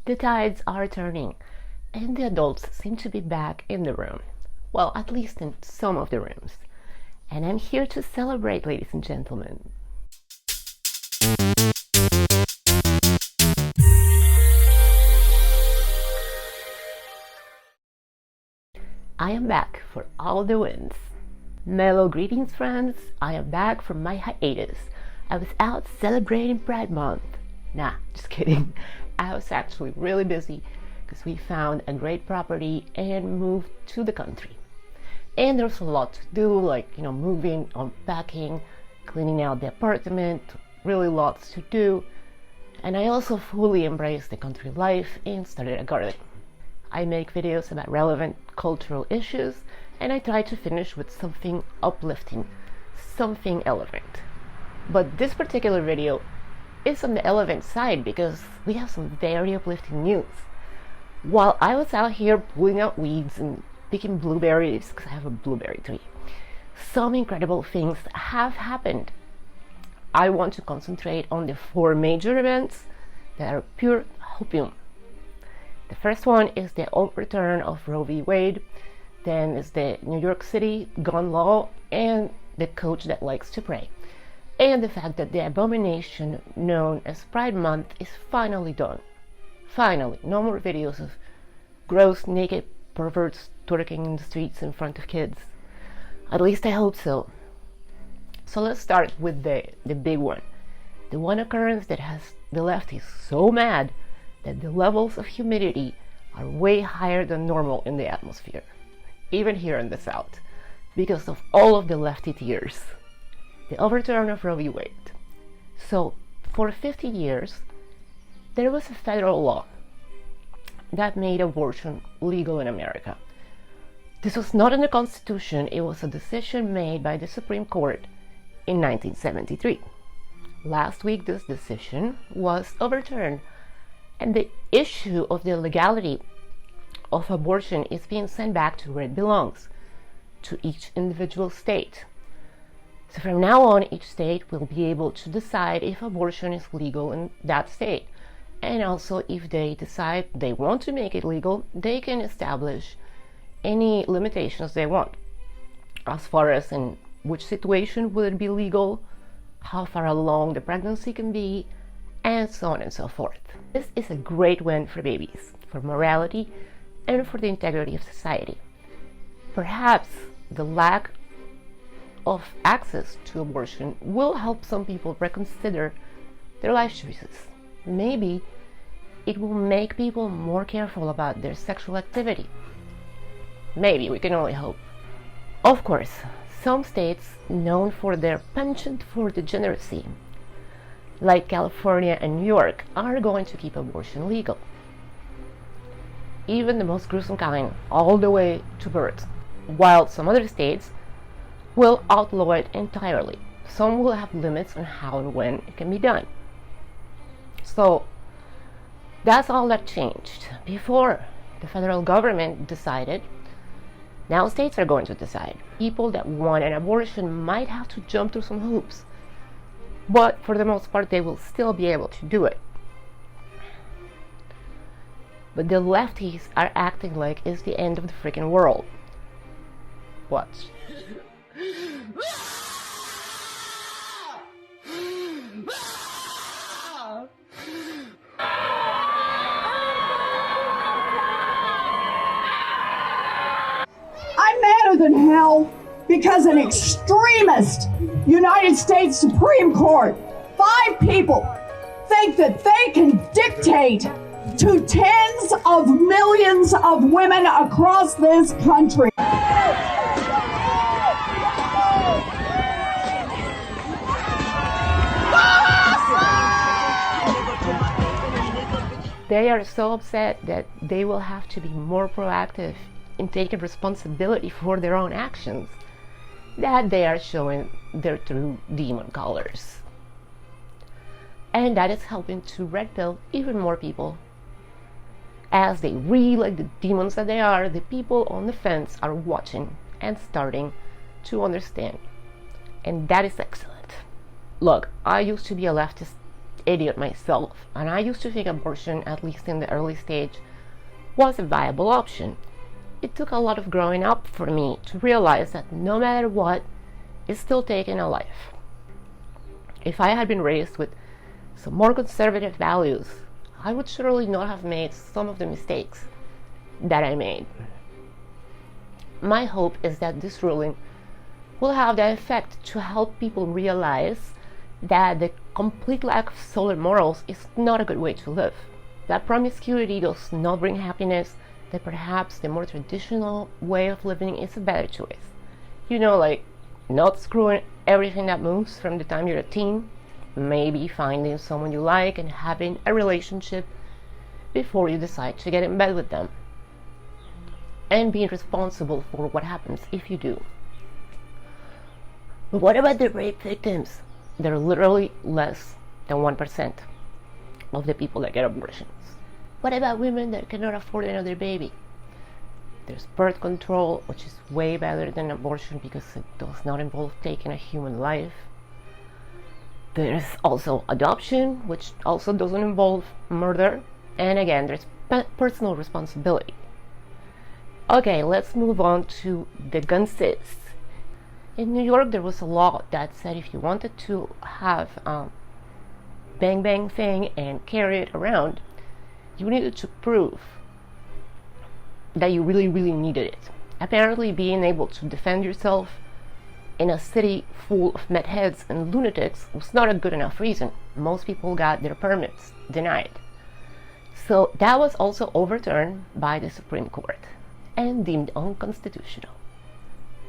The tides are turning, and the adults seem to be back in the room. Well, at least in some of the rooms. And I'm here to celebrate, ladies and gentlemen. I am back for all the wins. Mellow greetings, friends. I am back from my hiatus. I was out celebrating Pride Month. Nah, just kidding. I was actually really busy because we found a great property and moved to the country. And there's a lot to do, like, moving, unpacking, cleaning out the apartment, really lots to do. And I also fully embraced the country life and started a garden. I make videos about relevant cultural issues, and I try to finish with something uplifting, something Elevant. But this particular video is on the Elevant side because we have some very uplifting news. While I was out here pulling out weeds and picking blueberries, because I have a blueberry tree, some incredible things have happened. I want to concentrate on the 4 major events that are pure hopium. The first one is the overturn of Roe v. Wade, then is the New York City gun law, and the coach that likes to pray, and the fact that the abomination known as Pride Month is finally done. Finally, no more videos of gross, naked perverts twerking in the streets in front of kids. At least I hope so. So let's start with the big one. The one occurrence that has the lefties so mad that the levels of humidity are way higher than normal in the atmosphere, even here in the South, because of all of the lefty tears. The overturn of Roe v. Wade. So, for 50 years, there was a federal law that made abortion legal in America. This was not in the Constitution, it was a decision made by the Supreme Court in 1973. Last week, this decision was overturned, and the issue of the legality of abortion is being sent back to where it belongs, to each individual state. So from now on, each state will be able to decide if abortion is legal in that state. And also, if they decide they want to make it legal, they can establish any limitations they want, as far as in which situation will it be legal, how far along the pregnancy can be, and so on and so forth. This is a great win for babies, for morality, and for the integrity of society. Perhaps the lack of access to abortion will help some people reconsider their life choices. Maybe it will make people more careful about their sexual activity. Maybe, we can only hope. Of course, some states known for their penchant for degeneracy, like California and New York, are going to keep abortion legal. Even the most gruesome kind, all the way to birth, while some other states will outlaw it entirely. Some will have limits on how and when it can be done. So that's all that changed. Before, the federal government decided. Now states are going to decide. People that want an abortion might have to jump through some hoops, but for the most part they will still be able to do it. But the lefties are acting like it's the end of the freaking world. Watch. I'm madder than hell because an extremist United States Supreme Court, 5 people, think that they can dictate to tens of millions of women across this country. They are so upset that they will have to be more proactive in taking responsibility for their own actions, that they are showing their true demon colors. And that is helping to red pill even more people. As they really, like the demons that they are, the people on the fence are watching and starting to understand. And that is excellent. Look, I used to be a leftist idiot myself, and I used to think abortion, at least in the early stage, was a viable option. It took a lot of growing up for me to realize that no matter what, it's still taking a life. If I had been raised with some more conservative values, I would surely not have made some of the mistakes that I made. My hope is that this ruling will have the effect to help people realize that the complete lack of solid morals is not a good way to live, that promiscuity does not bring happiness, that perhaps the more traditional way of living is a better choice. Like not screwing everything that moves from the time you're a teen, maybe finding someone you like and having a relationship before you decide to get in bed with them, and being responsible for what happens if you do. But what about the rape victims? They're literally less than 1% of the people that get abortions. What about women that cannot afford another baby? There's birth control, which is way better than abortion because it does not involve taking a human life. There's also adoption, which also doesn't involve murder. And again, there's personal responsibility. Okay, let's move on to the gun sis. In New York, there was a law that said if you wanted to have a bang bang thing and carry it around, you needed to prove that you really, really needed it. Apparently, being able to defend yourself in a city full of meth heads and lunatics was not a good enough reason. Most people got their permits denied. So that was also overturned by the Supreme Court and deemed unconstitutional,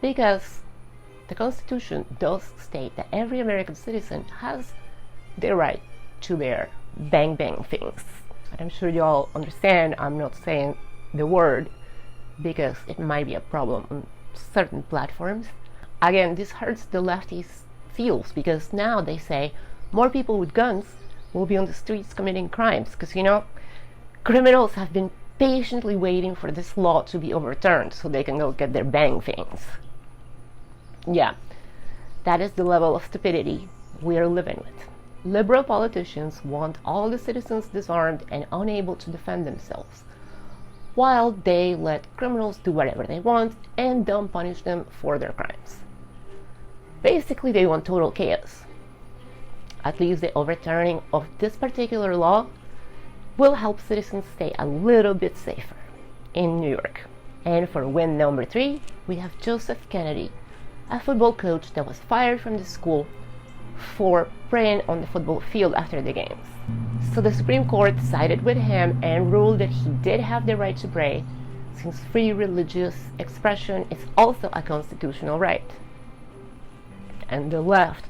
because the Constitution does state that every American citizen has the right to bear bang bang things. And I'm sure you all understand I'm not saying the word because it might be a problem on certain platforms. Again, this hurts the lefties' feels because now they say more people with guns will be on the streets committing crimes because, criminals have been patiently waiting for this law to be overturned so they can go get their bang things. Yeah, that is the level of stupidity we are living with. Liberal politicians want all the citizens disarmed and unable to defend themselves, while they let criminals do whatever they want and don't punish them for their crimes. Basically, they want total chaos. At least the overturning of this particular law will help citizens stay a little bit safer in New York. And for win number 3, we have Joseph Kennedy, a football coach that was fired from the school for praying on the football field after the games. So the Supreme Court sided with him and ruled that he did have the right to pray, since free religious expression is also a constitutional right. And the left,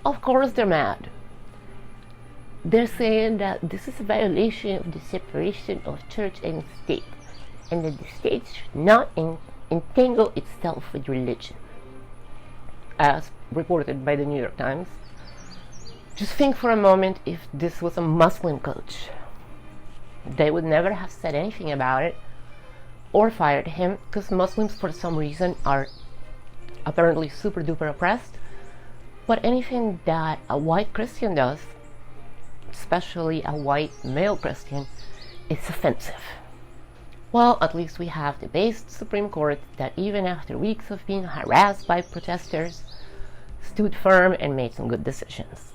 of course, they're mad. They're saying that this is a violation of the separation of church and state, and that the state should not entangle itself with religion, as reported by the New York Times. Just think for a moment, if this was a Muslim coach, they would never have said anything about it or fired him, because Muslims for some reason are apparently super duper oppressed. But anything that a white Christian does, especially a white male Christian, is offensive. Well, at least we have the based Supreme Court that even after weeks of being harassed by protesters, stood firm and made some good decisions.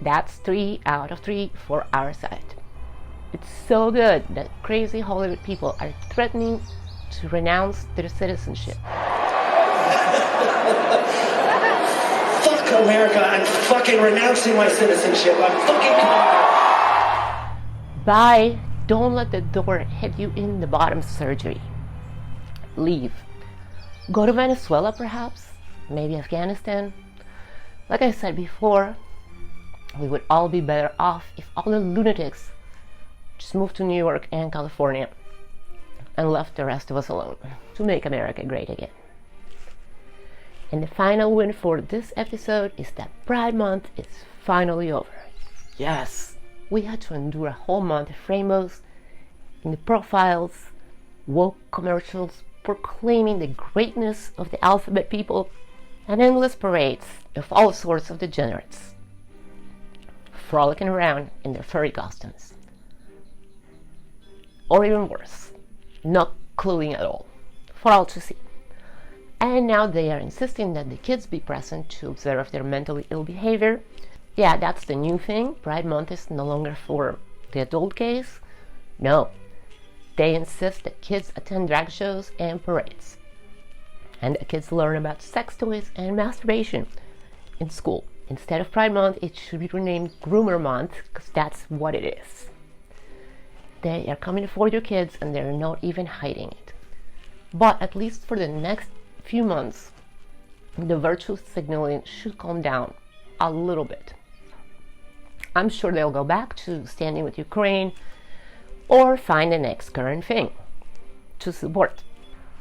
That's 3 out of 3 for our side. It's so good that crazy Hollywood people are threatening to renounce their citizenship. Fuck America, I'm fucking renouncing my citizenship. I'm fucking Bye. Don't let the door hit you in the bottom surgery. Leave. Go to Venezuela perhaps, maybe Afghanistan. Like I said before, we would all be better off if all the lunatics just moved to New York and California and left the rest of us alone to make America great again. And the final win for this episode is that Pride Month is finally over. Yes! We had to endure a whole month of rainbows in the profiles, woke commercials proclaiming the greatness of the alphabet people, and endless parades of all sorts of degenerates. frolicking around in their furry costumes. Or even worse, not clothing at all, for all to see. And now they are insisting that the kids be present to observe their mentally ill behavior. Yeah, that's the new thing. Pride Month is no longer for the adult gays. No, they insist that kids attend drag shows and parades, and that kids learn about sex toys and masturbation in school. Instead of Pride Month, it should be renamed Groomer Month, because that's what it is. They are coming for your kids, and they're not even hiding it. But at least for the next few months, the virtue signaling should calm down a little bit. I'm sure they'll go back to standing with Ukraine or find the next current thing to support.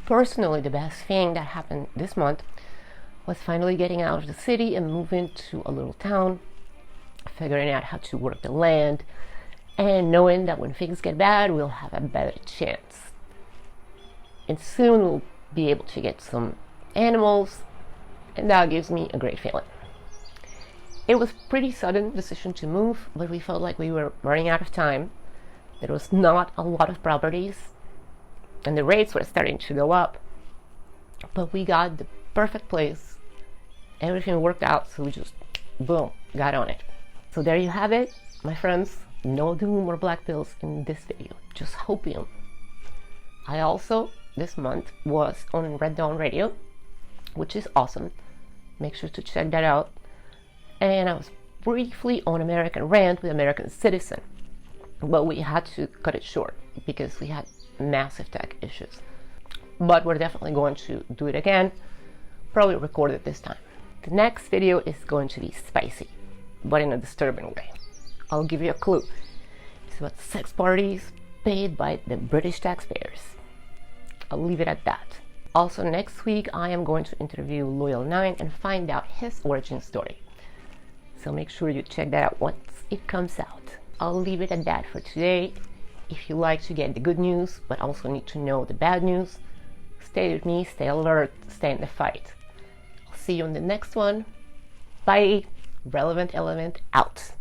Personally, the best thing that happened this month was finally getting out of the city and moving to a little town, figuring out how to work the land, and knowing that when things get bad, we'll have a better chance. And soon we'll be able to get some animals, and that gives me a great feeling. It was a pretty sudden decision to move, but we felt like we were running out of time. There was not a lot of properties, and the rates were starting to go up, but we got the perfect place. Everything worked out, so we just, boom, got on it. So there you have it, my friends. No doom or black pills in this video, just hopium. I also, this month, was on Red Dawn Radio, which is awesome. Make sure to check that out. And I was briefly on American Rant with American Citizen, but we had to cut it short because we had massive tech issues. But we're definitely going to do it again, probably record it this time. The next video is going to be spicy, but in a disturbing way. I'll give you a clue. It's about sex parties paid by the British taxpayers. I'll leave it at that. Also, next week I am going to interview Loyal9 and find out his origin story. So make sure you check that out once it comes out. I'll leave it at that for today. If you like to get the good news, but also need to know the bad news, stay with me, stay alert, stay in the fight. I'll see you on the next one. Bye. Relevant Elevant out.